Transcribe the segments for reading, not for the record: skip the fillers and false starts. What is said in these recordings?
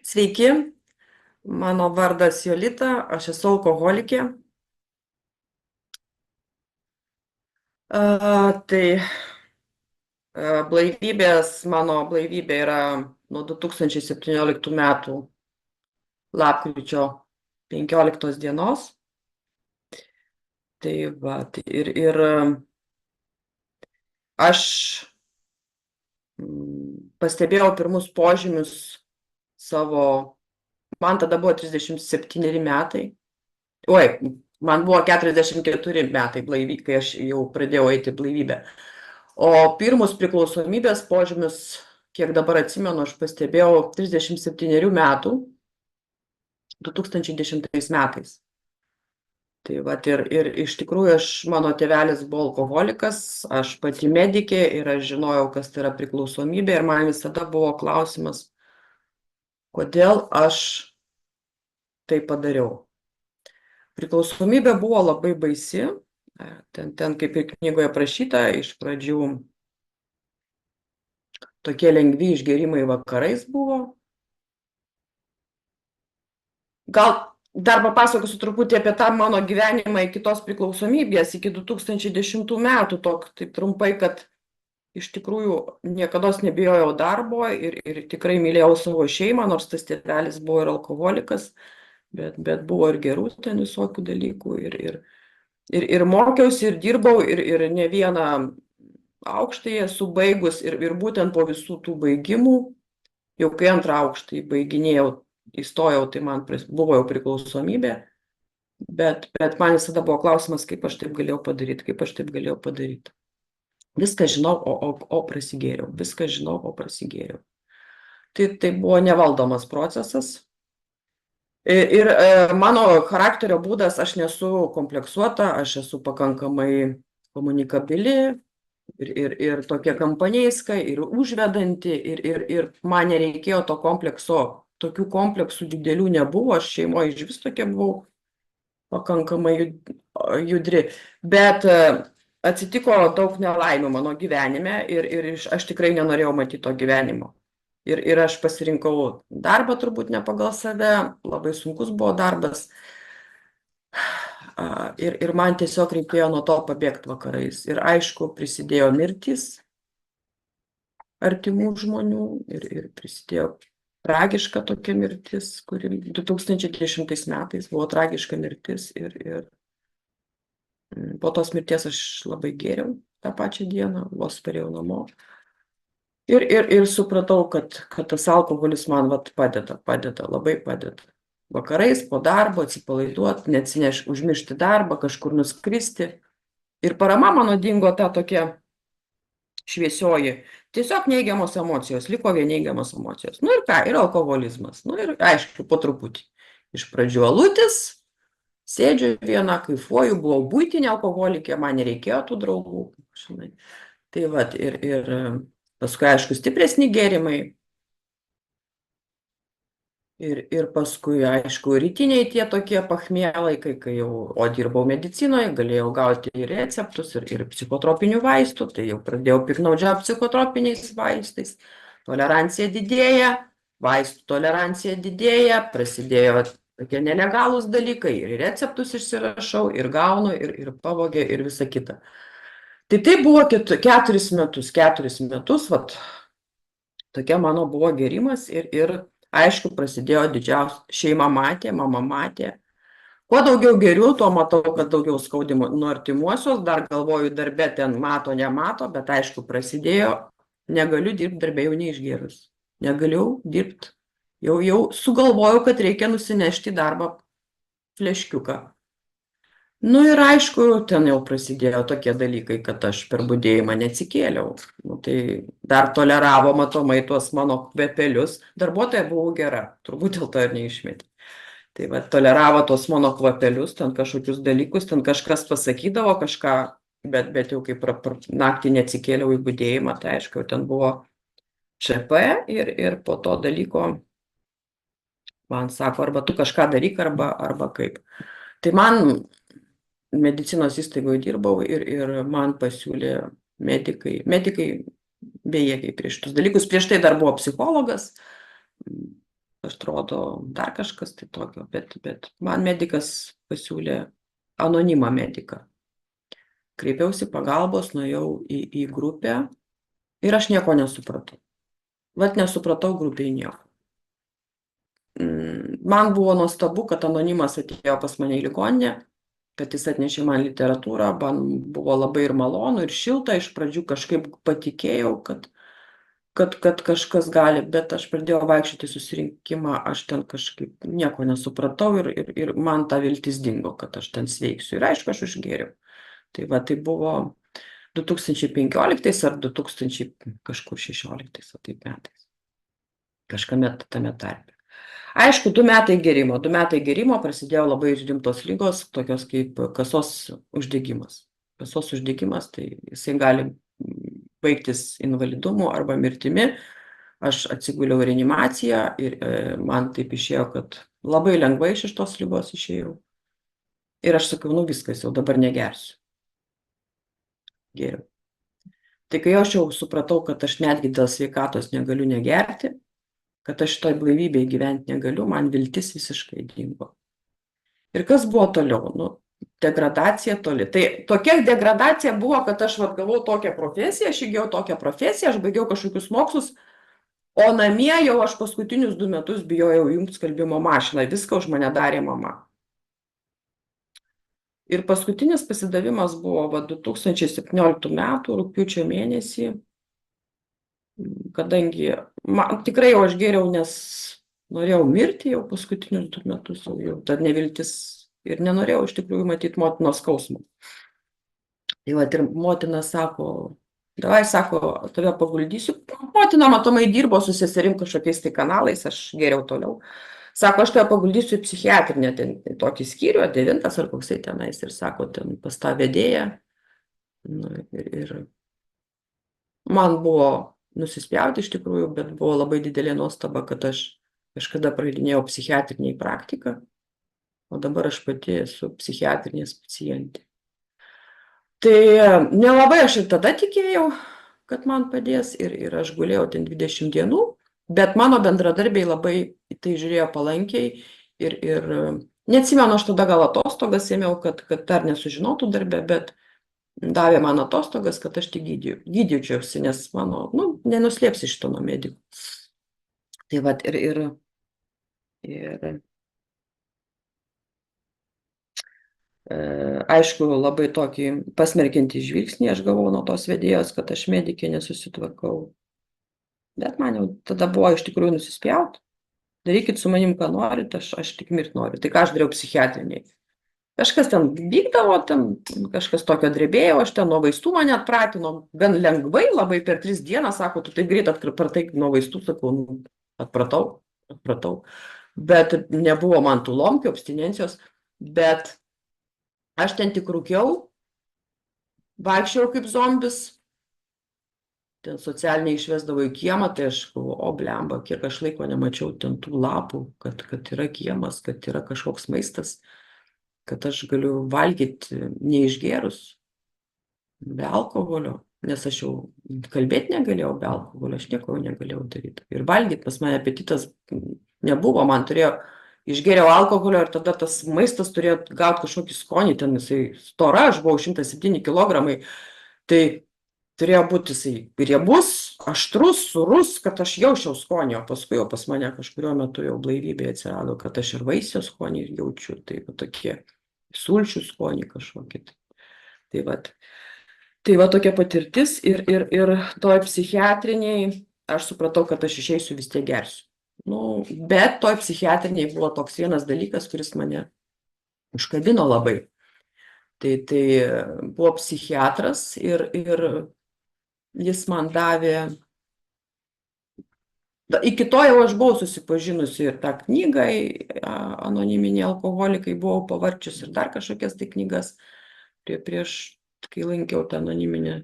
Sveiki, mano vardas Jolita, aš esu alkoholikė. Mano blaivybė yra nuo 2017 metų lapkričio 15 dienos. Tai va, ir aš pastebėjau pirmus požymius savo, man tada buvo 37 metai. Oi, man buvo 44 metai kai aš jau pradėjau eiti blaivybę. O pirmus priklausomybės požymius, kiek dabar atsimenu, aš pastebėjau 37 metų, 2010 metais. Tai vat ir iš tikrųjų mano tėvelis buvo alkoholikas, aš pati medikė ir aš žinojau, kas tai yra priklausomybė ir man visada buvo klausimas, kodėl aš tai padariau. Priklausomybė buvo labai baisi, ten kaip ir knygoje aprašyta, iš pradžių tokie lengvi išgėrimai vakarais buvo. Gal dar papasakosiu truputį apie tą mano gyvenimą iki tos priklausomybės, iki 2010 metų, taip trumpai, kad iš tikrųjų niekados nebijojau darbo ir tikrai mylėjau savo šeimą, nors tas tėvelis buvo ir alkoholikas, bet buvo ir gerų ten visokių dalykų ir mokiausi ir dirbau ir ne vieną aukštąjį esu baigus ir būtent po visų tų baigimų, jau kai antrą aukštąjį baiginėjau, įstojau, tai man buvo jau priklausomybė, bet man visada buvo klausimas, kaip aš taip galėjau padaryti. Viską žinau, o prasigėriau. Viską žinau, o prasigėriau. Tai buvo nevaldomas procesas. Ir mano charakterio būdas, aš nesu kompleksuota, aš esu pakankamai komunikabili ir tokia kampaneiska, ir užvedanti, ir man nereikėjo to komplekso. Tokių kompleksų didelių nebuvo, aš šeimoje iš vis tokia buvau pakankamai judri. Bet atsitiko daug nelaimių mano gyvenime ir aš tikrai nenorėjau matyti to gyvenimo. Ir aš pasirinkau darbą turbūt ne pagal save, labai sunkus buvo darbas. Ir man tiesiog reikėjo nuo to pabėgti vakarais. Ir aišku, prisidėjo mirtys artimų žmonių ir prisidėjo tragiška tokia mirtis, kuri 2010 metais buvo tragiška mirtis ir po tos mirties aš labai gėriau tą pačią dieną, vos parėjau namo. Ir supratau, kad tas alkoholis man padeda, labai padeda. Vakarais po darbo atsipalaiduoti, užmiršti darbą, kažkur nuskristi. Ir parama mano dingo ta tokia šviesioji. Tiesiog neigiamos emocijos, liko vien neigiamos emocijos. Nu ir ką, ir alkoholizmas. Nu ir aišku, po truputį. Iš pradžių alutis, sėdžiu viena, kaifuoju, buvau buitinė alkoholikė, man nereikėjo tų draugų. Žinai. Tai vat, ir paskui, aišku, stipresni gėrimai. Ir paskui, aišku, rytiniai tie tokie pachmielai, kai jau dirbau medicinoje, galėjau gauti ir receptus, ir psichotropinių vaistų, tai jau pradėjau piknaudžiauti psichotropiniais vaistais. Tolerancija didėja, vaistų tolerancija didėja, prasidėjo tokie nelegalūs dalykai, ir receptus išsirašau, ir gaunu, ir pavogė, ir visa kita. Tai buvo 4 metus, vat, tokia mano buvo gėrimas ir aišku, prasidėjo šeima matė, mama matė. Kuo daugiau geriu, tuo matau, kad daugiau skaudimo nuo artimuosios, dar galvoju, darbe ten mato, nemato, bet aišku, prasidėjo, negaliu dirbti darbe jau neišgėrus. Negaliu dirbti. Jau sugalvojau, kad reikia nusinešti į darbą fleškiuką. Nu ir aišku, ten jau prasidėjo tokie dalykai, kad aš per budėjimą neatsikėliau. Nu, tai dar toleravo matomai tuos mano kvepelius. Darbuotoja buvau gera, turbūt dėl to ir neišmetė. Tai va, toleravo tuos mano kvepelius, ten kažkokius dalykus, ten kažkas pasakydavo kažką, bet jau kaip naktį neatsikėliau į budėjimą, tai aišku, jau ten buvo ČP ir po to dalyko man sako, arba tu kažką daryk, arba kaip. Tai man medicinos įstaigoje dirbau ir man pasiūlė medikai bejėgiai prieš šitus dalykus. Prieš tai dar buvo psichologas, atrodo dar kažkas tai tokio, bet man medikas pasiūlė anonimą mediką. Kreipiausi pagalbos, nuėjau į grupę ir aš nieko nesupratau. Vat nesupratau grupiai nieko. Man buvo nuostabu, kad anonimas atėjo pas mane į ligoninę, kad jis atnešė man literatūrą, man buvo labai ir malonu, ir šilta, iš pradžių kažkaip patikėjau, kad kažkas gali, bet aš pradėjau vaikščioti susirinkimą, aš ten kažkaip nieko nesupratau ir man ta viltis dingo, kad aš ten sveiksiu. Ir aišku, aš užgėriau. Tai va, tai buvo 2015 ar 2000 kažkur 16 taip metais. Kažkame tame tarpe. Aišku, 2 metai gėrimo. 2 metai gėrimo prasidėjo labai rimtos ligos, tokios kaip kasos uždegimas. Kasos uždegimas, tai jisai gali baigtis invalidumu arba mirtimi. Aš atsiguliau į reanimaciją ir man taip išėjo, kad labai lengvai iš tos ligos išėjau. Ir aš sakau, nu viskas, jau dabar negersiu. Geriau. Tai kai aš jau supratau, kad aš netgi dėl sveikatos negaliu negerti, kad aš šitoj blaivybėje gyventi negaliu, man viltis visiškai dingo. Ir kas buvo toliau? Nu, degradacija toli. Tai tokia degradacija buvo, kad aš gavau tokią profesiją, aš įgijau tokią profesiją, aš baigiau kažkokius mokslus, o namie jau aš paskutinius 2 metus bijojau jungti skalbimo mašiną, viską už mane darė mama. Ir paskutinis pasidavimas buvo 2017 metų, rugpjūčio mėnesį, kadangi tikrai jau aš gėriau, nes norėjau mirti jau paskutinius 2 metus, jau ta neviltis ir nenorėjau iš tikrųjų matyti motinos skausmo. Tai va, ir motina sako, davai, sako, tave paguldysiu. Motina matomai dirbo su seserim kažkokiais tai kanalais, aš gėriau toliau. Sako, aš tave paguldysiu į psichiatrinę, tokį skyrių, 9 ar koksai tenais, ir sako, ten pas tą vedėją. Nu, ir man buvo nusispjauti iš tikrųjų, bet buvo labai didelė nuostaba, kad aš kažkada praeidinėjau psichiatrinį praktiką, o dabar aš pati esu psichiatrinės pacientė. Tai nelabai aš ir tada tikėjau, kad man padės, ir aš gulėjau ten 20 dienų, bet mano bendradarbiai labai į tai žiūrėjo palankiai ir neatsimenu, aš tada gal atostogas ėmiau, kad dar nesužinotų darbe, bet davė man atostogas, kad aš tik gydyčiausi, nes mano, nenuslėpsi šito nuo medikų. Tai vat, ir aišku, labai tokį pasmerkiantį žvilgsnį aš gavau nuo tos vedėjos, kad aš medikė nesusitvarkau. Bet man jau tada buvo iš tikrųjų nusispjaut. Darykit su manim, ką norit, aš tik mirt noriu. Tai ką aš dariau psichiatriniai? Kažkas ten vykdavo, kažkas tokio drebėjau, aš ten nuo vaistų mane atpratino, gan lengvai, labai per 3 dienas, sako, tu taip greit atpratai nuo vaistų, sakau, atpratau. Bet nebuvo man tų lomkių, abstinencijos, bet aš ten tik rūkiau, vaikščiau kaip zombis, ten socialiniai išvesdavo į kiemą, tai aš galvoju, o blemba, kiek aš laiko nemačiau ten tų lapų, kad yra kiemas, kad yra kažkoks maistas, kad aš galiu valgyti neišgėrus, be alkoholio, nes aš jau kalbėti negalėjau be alkoholio, aš nieko negalėjau daryti. Ir valgyti pas mane apetitas nebuvo, man turėjo, išgėriau alkoholio ir tada tas maistas turėjo gauti kažkokį skonį, ten jisai stora, aš buvau 107 kilogramai, tai turėjo būti jisai riebus, aštrus, surus, kad aš jausčiau skonį, o paskui jau pas mane kažkurio metu jau blaivybė atsirado, kad aš ir vaisių skonį jaučiu, tai tokie sulčių skonį kažkokį. Tai va tokia patirtis ir toj psichiatriniai aš supratau, kad aš išeisiu vis tiek gersiu. Bet toj psichiatriniai buvo toks vienas dalykas, kuris mane užkabino labai. Tai buvo psichiatras ir jis man davė, iki to jau aš buvau susipažinusi ir tą knygą, anoniminiai alkoholikai, buvau pavarčius ir dar kažkokias tai knygas prieš, kai lankiau tą anoniminę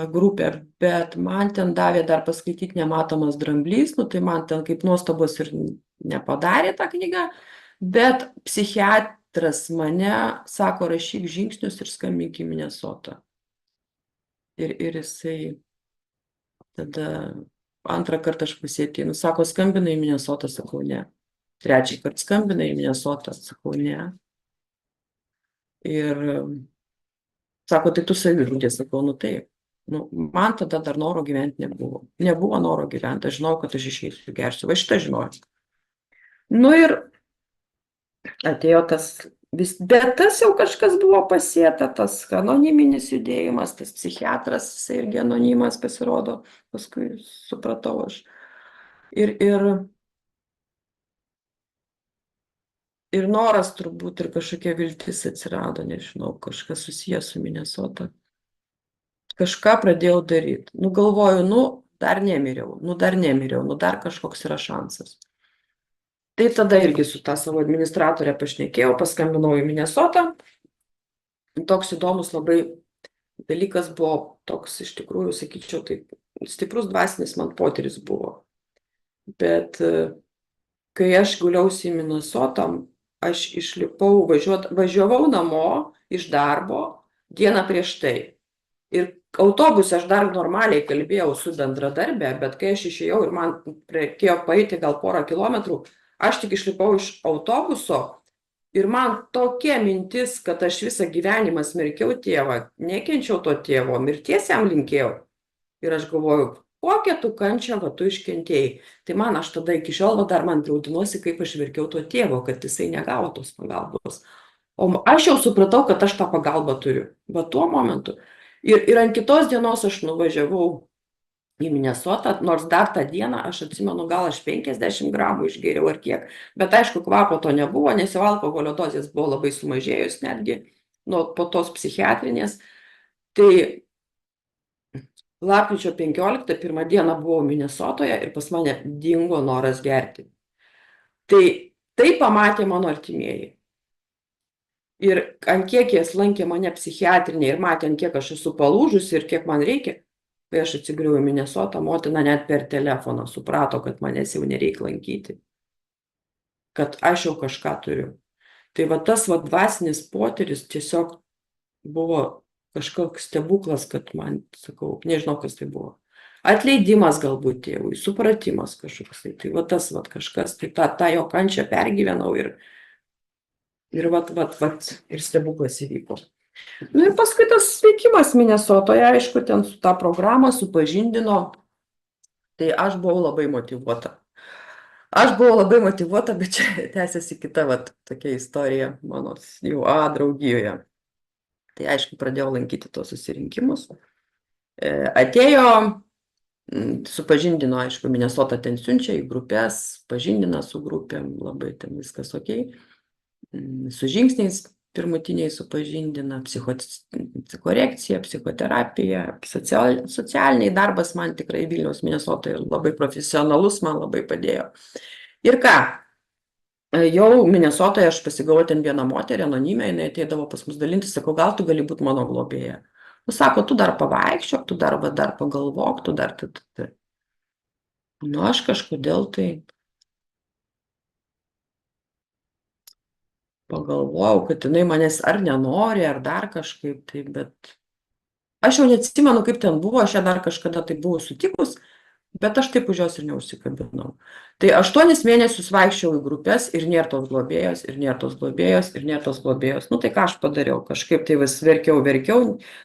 grupę, bet man ten davė dar paskaityti Nematomas dramblys, tai man ten kaip nuostabos ir nepadarė tą knygą, bet psichiatras mane sako, rašyk žingsnius ir skambink į Minesotą. Ir jisai tada Antrą kartą aš pasieteinu, sako, skambina į Minesotą, sakau, ne. Trečią kartą skambina į Minesotą, sakau, ne. Ir sako, tai tu savižudė, sakau, nu taip. Nu, man tada dar noro gyventi nebuvo. Nebuvo noro gyventi, aš žinau, kad aš išeisiu, gersiu. Va šitą žinojau. Nu ir atėjo tas, bet tas jau kažkas buvo pasėta, tas anoniminis judėjimas, tas psichiatras, jisai irgi anonimas pasirodo, paskui supratau aš. Ir noras turbūt, ir kažkokia viltis atsirado, nežinau, kažkas susijęs su Minesota. Kažką pradėjau daryti. Nu, galvoju, nu, dar nemiriau, nu, dar kažkoks yra šansas. Tai tada irgi su tą savo administratorę pašnekėjau, paskambinau į Minesotą. Toks įdomus labai dalykas buvo, toks iš tikrųjų, sakyčiau, taip, stiprus dvasinis man potyris buvo. Bet kai aš guliausi į Minesotą, aš išlipau, važiavau namo iš darbo dieną prieš tai. Ir autobuse aš dar normaliai kalbėjau su bendradarbė, bet kai aš išėjau ir man reikėjo paeiti gal porą kilometrų, aš tik išlipau iš autobuso ir man tokia mintis, kad aš visą gyvenimą smerkiau tėvą, nekenčiau to tėvo, mirties jam linkėjau. Ir aš galvoju, kokią tu kančią va tu iškentėjai. Tai man aš tada iki šiol va dar man draudinuosi, kaip aš verkiau to tėvo, kad jisai negavo tos pagalbos. O aš jau supratau, kad aš tą pagalbą turiu. Va tuo momentu. Ir ant kitos dienos aš nuvažiavau į Minesotą, nors dar tą dieną, aš atsimenu, gal aš 50 gramų išgėriau ar kiek, bet aišku, kvapo to nebuvo, nes jau alkoholio dozės buvo labai sumažėjus netgi, nu, po tos psichiatrinės. Tai lapkričio 15, pirmą dieną buvau Minesotoje ir pas mane dingo noras gerti. Tai pamatė mano artimieji. Ir ant kiek jie lankė mane psichiatrinėje ir matė, ant kiek aš esu palūžusi ir kiek man reikia, kai aš atsigriau į Minesotą, motina net per telefoną suprato, kad manęs jau nereikia lankyti, kad aš jau kažką turiu. Tai va tas va dvasinis potyris tiesiog buvo kažkoks stebuklas, kad man, sakau, nežinau, kas tai buvo. Atleidimas galbūt tėvui, supratimas kažkoks. Tai va tas va kažkas, tai tą jo kančią pergyvenau ir stebuklas įvyko. Nu ir paskui tas veikimas Minesotoje, aišku, ten su tą programą supažindino, tai aš buvau labai motyvuota. Bet čia tęsiasi kita tokia istorija mano jau draugijoje. Tai aišku, pradėjau lankyti tos susirinkimus. Atėjo, supažindino, aišku, Minesota ten siunčia į grupės, pažindina su grupėm, labai ten viskas okei. Su žingsniais pirmutiniai supažindina, psichokorekcija, psichoterapija, socialiniai darbas man tikrai Vilniaus Minesotoje labai profesionalus, man labai padėjo. Ir ką, jau Minesotoje aš pasigavau ten vieną moterį, anonimę, jinai ateidavo pas mus dalintis, sakau, gal tu gali būti mano globėja. Nu, sako, tu dar pavaikščiok, tu dar pagalvok, tu dar. Nu, aš kažkodėl tai pagalvojau, kad jinai manęs ar nenori, ar dar kažkaip tai, bet aš jau neatsimenu, kaip ten buvo, aš ją dar kažkada tai buvau sutikus, bet aš taip už jos ir neužsikabinau. Tai 8 mėnesius vaikščiau į grupės ir nėra tos globėjos, ir nėra tos globėjos, ir nėra tos globėjos. Nu tai ką aš padariau, kažkaip tai vis verkiau.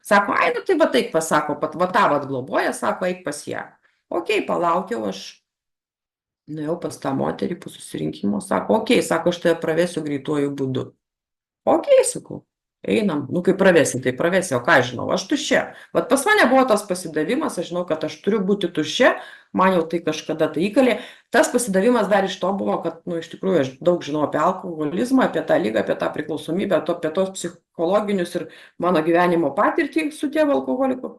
Sako, ai, nu tai va taip pasako, va tą globoja, sako, eik pas ją. Okei, palaukiau, aš nuėjau pas tą moterį po susirinkimo, sako, okei, sako, aš tave pravesiu greituoju būdu. Okei, sakau, einam, nu kai pravesi, tai pravesi, o ką aš žinau, aš tuščia. Vat pas mane buvo tas pasidavimas, aš žinau, kad aš turiu būti tuščia, man jau tai kažkada tai įkalė. Tas pasidavimas dar iš to buvo, kad, nu, iš tikrųjų, aš daug žinau apie alkoholizmą, apie tą ligą, apie tą priklausomybę, apie tos psichologinius ir mano gyvenimo patirtį su tėvu alkoholiku.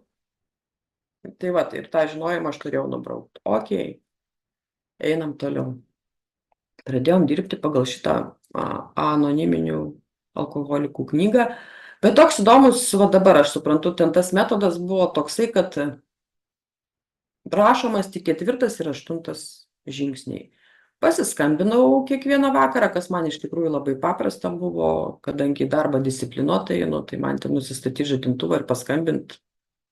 Tai va, ir tą žinojimą aš turėjau nubraukti. Okei. Einam toliau. Pradėjom dirbti pagal šitą anoniminių alkoholikų knygą. Bet toks įdomus, va dabar aš suprantu, ten tas metodas buvo toksai, kad rašomas tik 4. ir 8. žingsniai. Pasiskambinau kiekvieną vakarą, kas man iš tikrųjų labai paprasta buvo, kadangi darbą disciplinuotai, nu, tai man ten nusistatyti žadintuvą ir paskambinti,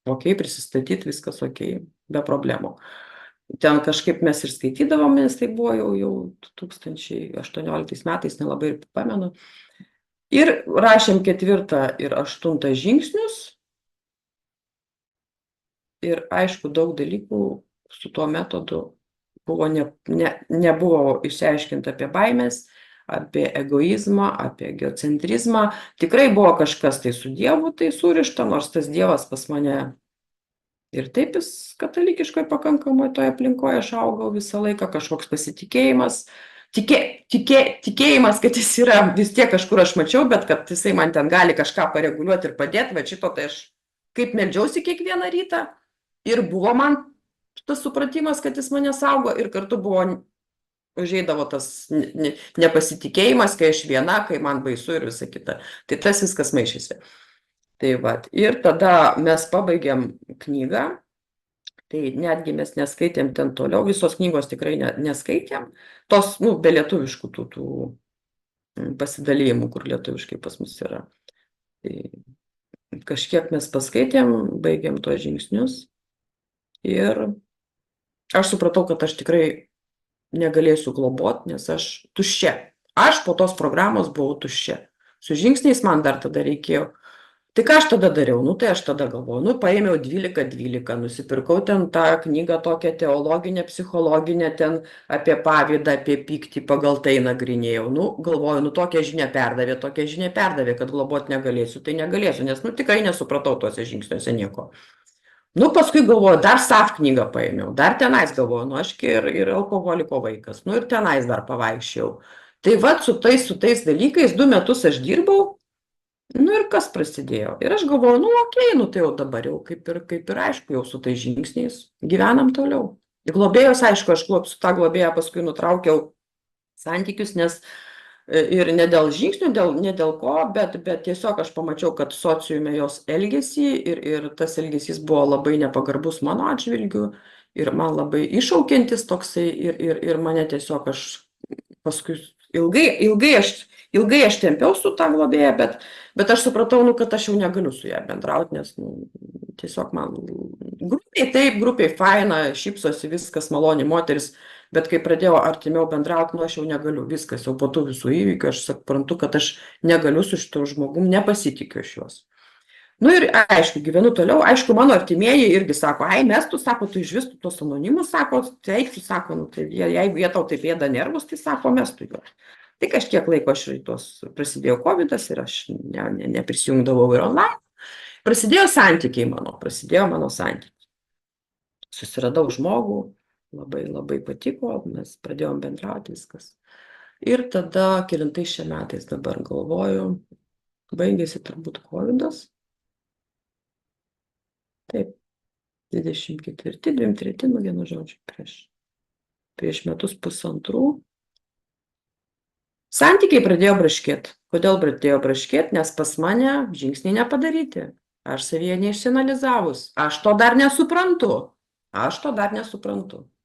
okei, prisistatyti, viskas okei, be problemų. ten kažkaip mes ir skaitydavom, nes tai buvo jau 2018 metais, nelabai ir pamenu. Ir rašėm 4 ir 8 žingsnius. Ir aišku, daug dalykų su tuo metodu nebuvo išsiaiškinta apie baimės, apie egoizmą, apie egocentrizmą. Tikrai buvo kažkas tai su Dievu tai surišta, nors tas Dievas pas mane ir taip jis katalikiškai pakankamai toje aplinkoje, aš augau visą laiką, kažkoks pasitikėjimas, tikėjimas, kad jis yra vis tiek kažkur aš mačiau, bet kad jisai man ten gali kažką pareguliuoti ir padėti, bet šito tai aš kaip meldžiausi kiekvieną rytą ir buvo man tas supratimas, kad jis mane saugo ir kartu buvo užeidavo tas nepasitikėjimas, kai aš viena, kai man baisu ir visa kita. Tai tas viskas maišėsi. Tai va, ir tada mes pabaigėm knygą, tai netgi mes neskaitėm ten toliau, visos knygos tikrai neskaitėm, tos, be lietuviškų tų pasidalėjimų, kur lietuviškai pas mus yra. Tai kažkiek mes paskaitėm, baigėm tuos žingsnius ir aš supratau, kad aš tikrai negalėsiu globot, nes aš tuščia. Aš po tos programos buvau tuščia. Su žingsniais man dar tada reikėjo. Tai ką aš tada dariau? Tai aš tada galvoju, paėmiau 12, nusipirkau ten tą knygą tokią teologinę, psichologinę, ten apie pavydą, apie pyktį, pagal tai nagrinėjau. Galvoju, tokią žinią perdavė, kad globot negalėsiu, tai negalėsiu, nes tikrai nesupratau tuose žingsniuose nieko. Paskui galvoju, dar SAF knygą paėmiau, dar tenais galvoju, aš ir alkoholiko vaikas, ir tenais dar pavaikščiau. Tai va, su tais dalykais 2 metus aš dirbau, ir kas prasidėjo. Ir aš galvoju, okei, tai jau dabar jau kaip ir aišku, jau su tais žingsniais gyvenam toliau. Globėjos, aišku, aš su tą globėją paskui nutraukiau santykius, nes ir ne dėl žingsnių, ne dėl ko, bet tiesiog aš pamačiau, kad sociume jos elgesį ir tas elgesys buvo labai nepagarbus mano atžvilgiu ir man labai iššaukiantis toksai ir mane tiesiog aš paskui ilgai aš tempiau su tą globėją, bet aš supratau, kad aš jau negaliu su ją bendrauti, nes tiesiog man grupiai faina, šypsosi, viskas maloni moteris, bet kai pradėjau artimiau bendrauti, aš jau negaliu, viskas, jau po tų visų įvykių, aš suprantu, kad aš negaliu su šitu žmogum, nepasitikiu iš juos. Ir aišku, gyvenu toliau, aišku, mano artimieji irgi sako, mestų, sako, tu išvis tos anonimus, sako, taip, sako, jeigu jie tau taip ėda nervus, tai sako, mestų juos. Tai kažkiek laiko aš prasidėjo COVID-as ir aš neprisijungdavau ir online. Prasidėjo mano santykiai. Susiradau žmogų, labai patiko, mes pradėjom bendrauti viskas. Ir tada, kelintais šiais metais dabar galvoju, baigėsi turbūt COVID-as. Taip, 24, 23, vienu žodžiu, prieš metus pusantrų. Santykiai pradėjo braškėti. Kodėl pradėjo braškėti? Nes pas mane žingsniai nepadaryti. Aš savyje neišsianalizavus. Aš to dar nesuprantu.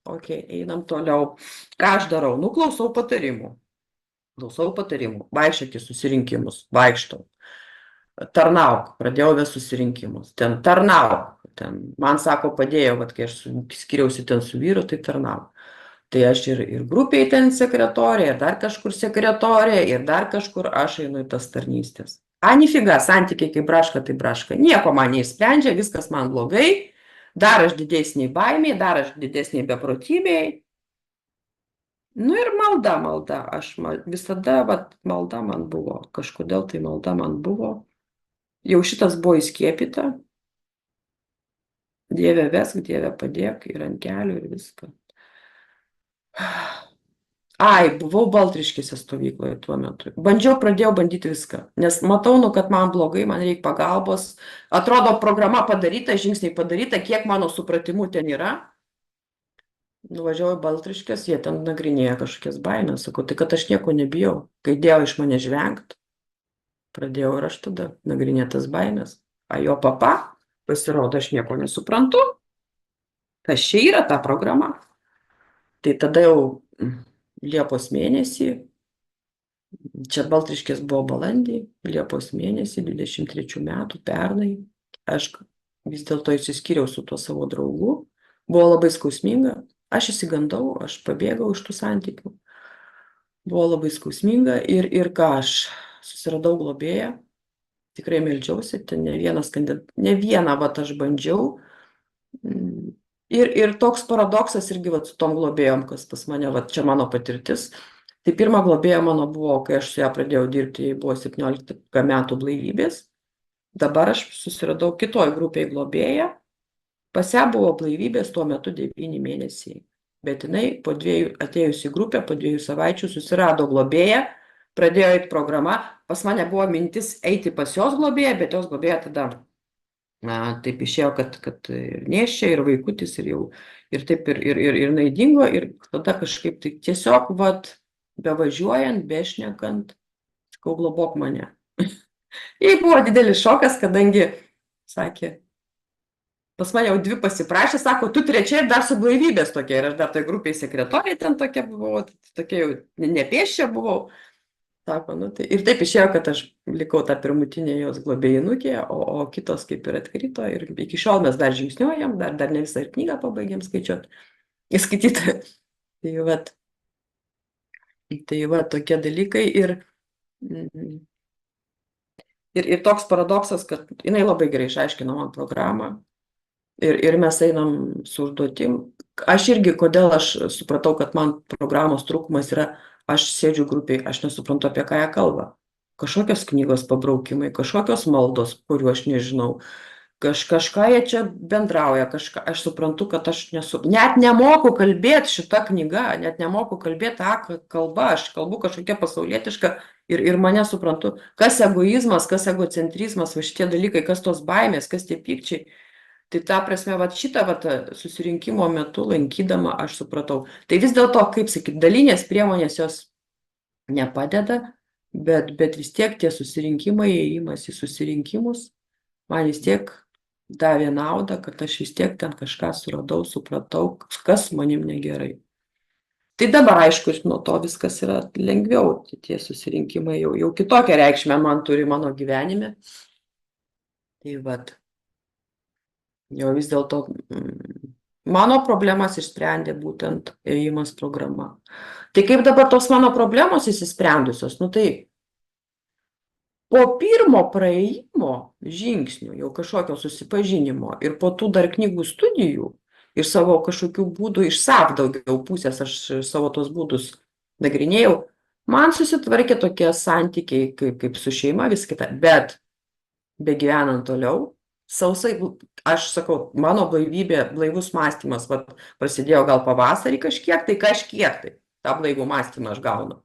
Ok, einam toliau. Ką aš darau? Klausau patarimų. Vaikščiok į susirinkimus. Vaikštau. Tarnauk. Pradėjau ves susirinkimus. Ten tarnauk. Man sako, padėjo, kai aš skiriausi ten su vyru, tai tarnauk. Tai aš ir grupiai ten sekretorė, ir dar kažkur sekretorė, ir dar kažkur aš einu į tas tarnystės. Nifiga, santykiai kaip braška, tai braška. Nieko man neįsprendžia, viskas man blogai. Dar aš didesniai baimiai, dar aš didesniai beprotybėjai. Ir malda. Aš visada, malda man buvo. Kažkodėl tai malda man buvo. Jau šitas buvo įskiepyta. Dieve vesk, Dieve padėk, ir ant kelių, ir viską. Buvau Baltriškėse stovykloje tuo metu. Pradėjau bandyti viską, nes matau, kad man blogai, man reikia pagalbos. Atrodo, programa padaryta, žingsniai padaryta, kiek mano supratimu ten yra. Nuvažiavau į Baltriškės, jie ten nagrinėja kažkokias baimės. Sakau, tai kad aš nieko nebijau. Kai dėjo iš mane žvengt, pradėjau ir aš tada nagrinėtas baimės. Jo papa, pasirodo, aš nieko nesuprantu. Kas čia yra ta programa? Tai tada jau Liepos mėnesį, čia Baltriškės buvo balandį, Liepos mėnesį, 23 metų, pernai, aš vis dėlto išsiskyriau su tuo savo draugu, buvo labai skausminga, Aš išsigandau, aš pabėgau iš tų santykių. Buvo labai skausminga ir ką aš susiradau globėją, tikrai meldžiausi, ten ne vieną vat aš bandžiau. Ir toks paradoksas irgi vat su tom globėjom, kas pas mane, vat čia mano patirtis. Tai pirma globėja mano buvo, kai aš su ją pradėjau dirbti, jai buvo 17 metų blaivybės. Dabar aš susiradau kitoj grupėj globėją. Pas ją buvo blaivybės tuo metu 9 mėnesiai. Bet jinai atėjus į grupę, po 2 savaičių susirado globėją, pradėjo eiti programa. Pas mane buvo mintis eiti pas jos globėją, bet jos globėja tada taip išėjo, kad ir nėščia, ir vaikutis, ir taip, ir jinai dingo, ir tada kažkaip tai tiesiog, vat, bevažiuojant, bešnekant, sakau, globok mane. Jai buvo didelis šokas, kadangi, sakė, pas mane jau 2 pasiprašė, sako, tu 3 ir dar su blaivybės tokia, ir aš dar toj grupiai sekretorė ten tokia buvau, tokia jau nepėsčia buvau. Sako, nu, tai, ir taip išėjo, kad aš likau tą pirmutinę jos globėjinukė, o kitos kaip ir atkrito, ir iki šiol mes dar žingsniuojam, dar ne visą ir knygą pabaigėm skaityti. Tai va, tokie dalykai ir toks paradoksas, kad jinai labai gerai išaiškino man programą. Ir mes einam su užduotim. Aš irgi, kodėl aš supratau, kad man programos trūkumas yra, aš sėdžiu grupiai, aš nesuprantu, apie ką jie kalba. Kažkokios knygos pabraukimai, kažkokios maldos, kurių aš nežinau. Kažką jie čia bendrauja, aš suprantu, kad aš net nemoku kalbėti šitą knygą, net nemoku kalbėti tą kalbą, aš kalbu kažkokia pasaulietiška ir mane suprantu, kas egoizmas, kas egocentrizmas, va šitie dalykai, kas tos baimės, kas tie pykčiai. Tai ta prasme, vat šitą vat susirinkimo metu lankydama aš supratau. Tai vis dėlto, kaip sakyt, dalinės priemonės jos nepadeda, bet vis tiek tie susirinkimai, ėjimas į susirinkimus, man vis tiek davė naudą, kad aš vis tiek ten kažką suradau, supratau, kas manim negerai. Tai dabar, aišku, nuo to viskas yra lengviau, tie susirinkimai jau kitokią reikšmę man turi mano gyvenime. Tai vat. Jo vis dėlto mano problemas išsprendė būtent ėjimas programa. Tai kaip dabar tos mano problemos įsisprendusios? Nu tai po pirmo praėjimo žingsnių, jau kažkokio susipažinimo ir po tų dar knygų studijų ir savo kažkokių būdų iš SAP daugiau pusės, aš savo tos būdus nagrinėjau, man susitvarkė tokie santykiai kaip su šeima, vis kita, bet begyvenant toliau, sausai, aš sakau, mano blaivus mąstymas, vat, prasidėjo gal pavasarį kažkiek tai, tą blaivų mąstymą aš gaunu,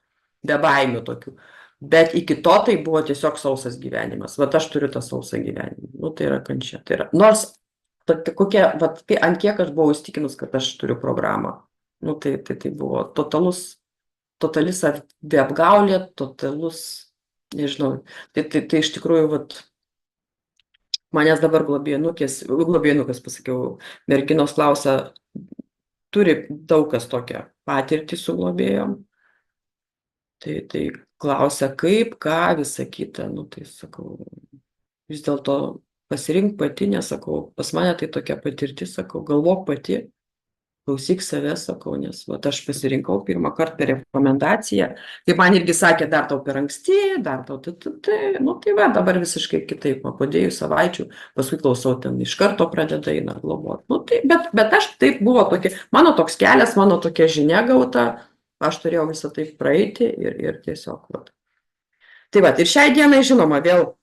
be baimių tokių, bet iki to tai buvo tiesiog sausas gyvenimas, vat aš turiu tą sausą gyvenimą, nu tai yra kančia, tai yra, nors ant kiek aš buvau įstikinus, kad aš turiu programą, nu tai buvo totali saviapgaulė, totalus, nežinau, tai iš tikrųjų, vat, manęs dabar globėjinukas pasakiau, merginos klausia, turi daug kas tokią patirtį su globėjom. Tai klausia, kaip, ką, visą kitą. Nu, tai sakau, vis dėlto pasirink pati, nesakau, pas mane tai tokia patirtis, sakau, galvok pati, klausyk save, sakau, nes vat, aš pasirinkau pirmą kartą per rekomendaciją, kaip man irgi sakė, dar tau per anksti, dar tau, nu tai va, dabar visiškai kitaip, po 2 savaičių, paskui klausau, ten iš karto pradeda eina globot. Nu, tai, bet aš taip buvo tokia, mano toks kelias, mano tokia žinia gauta, aš turėjau visą tai praeiti ir tiesiog, vat. Tai va, ir šiai dienai, žinoma, vėl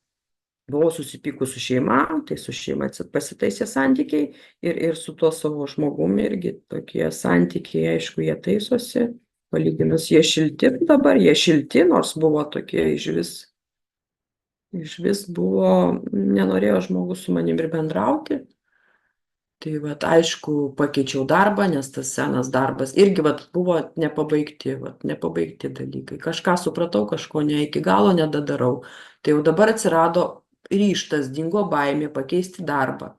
buvau susipykus su šeima, tai su šeima pasitaisė santykiai ir su tuo savo žmogumi irgi tokie santykiai, aišku, jie taisosi, palyginus jie šilti dabar, nors buvo tokie iš vis buvo, nenorėjo žmogus su manim ir bendrauti. Tai vat, aišku, pakeičiau darbą, nes tas senas darbas irgi vat, buvo nepabaigti dalykai. Kažką supratau, kažko ne iki galo nedadarau. Tai jau dabar atsirado ryžtas, dingo baimė pakeisti darbą.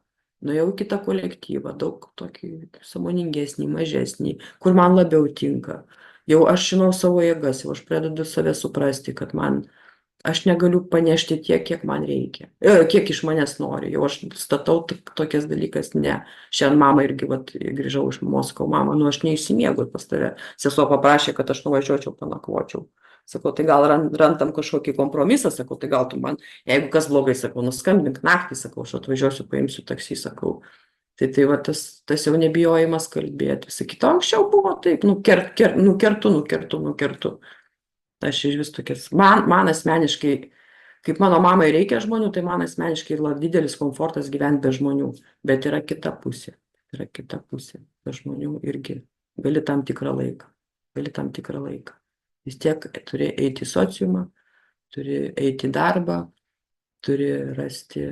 Nuėjau į kitą kolektyvą, daug tokį sąmoningesnį, mažesnį, kur man labiau tinka. Jau aš žinau savo jėgas, jau aš pradedu save suprasti, kad man aš negaliu panešti tiek, kiek man reikia, kiek iš manęs nori. Jau aš statau tokias dalykas, ne. Šiandien mama irgi, vat, grįžau iš Moskau, mama, nu aš neišsimiegu pas tave. Sesuo paprašė, kad aš nuvažiuočiau, panakvočiau. Sakau, tai gal randam kažkokį kompromisą, sakau, tai gal tu man, jeigu kas blogai, sakau, nuskambink naktį, sakau, aš atvažiuosiu, paimsiu taksi, sakau. Tai va tas jau nebijojimas kalbėti. Visa kita anksčiau buvo taip, nukertu. Aš iš vis tokias, man asmeniškai, kaip mano mamai reikia žmonių, tai man asmeniškai yra didelis komfortas gyventi be žmonių, bet yra kita pusė, be žmonių irgi gali tam tikrą laiką, vis tiek turi eiti į sociumą, turi eiti į darbą, turi rasti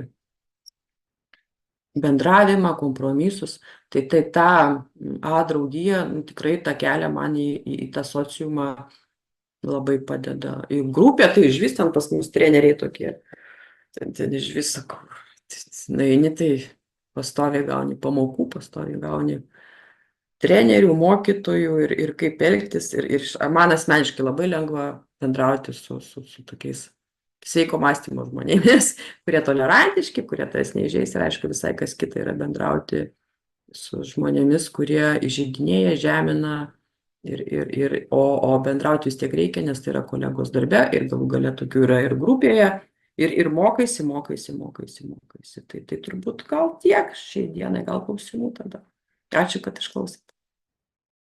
bendravimą, kompromisus, tai ta A draugija tikrai tą kelią man į tą sociumą labai padeda. Į grupę, tai išvis ten pas mus treneriai tokie, ten išvis sakau, nueini, tai pastoviai gauni pamokų, pastoviai gauni trenerių, mokytojų ir kaip elgtis. Ir man asmeniškai labai lengva bendrauti su tokiais sveiko mąstymo žmonėmis, kurie tolerantiški, kurie tas neįžeis, ir aišku, visai kas kita yra bendrauti su žmonėmis, kurie įžeidinėja, žemina, o bendrauti vis tiek reikia, nes tai yra kolegos darbe ir galų gale tokių yra ir grupėje, ir mokaisi. Tai turbūt gal tiek šiai dienai, gal klausimų tada. Ačiū, kad išklausėte.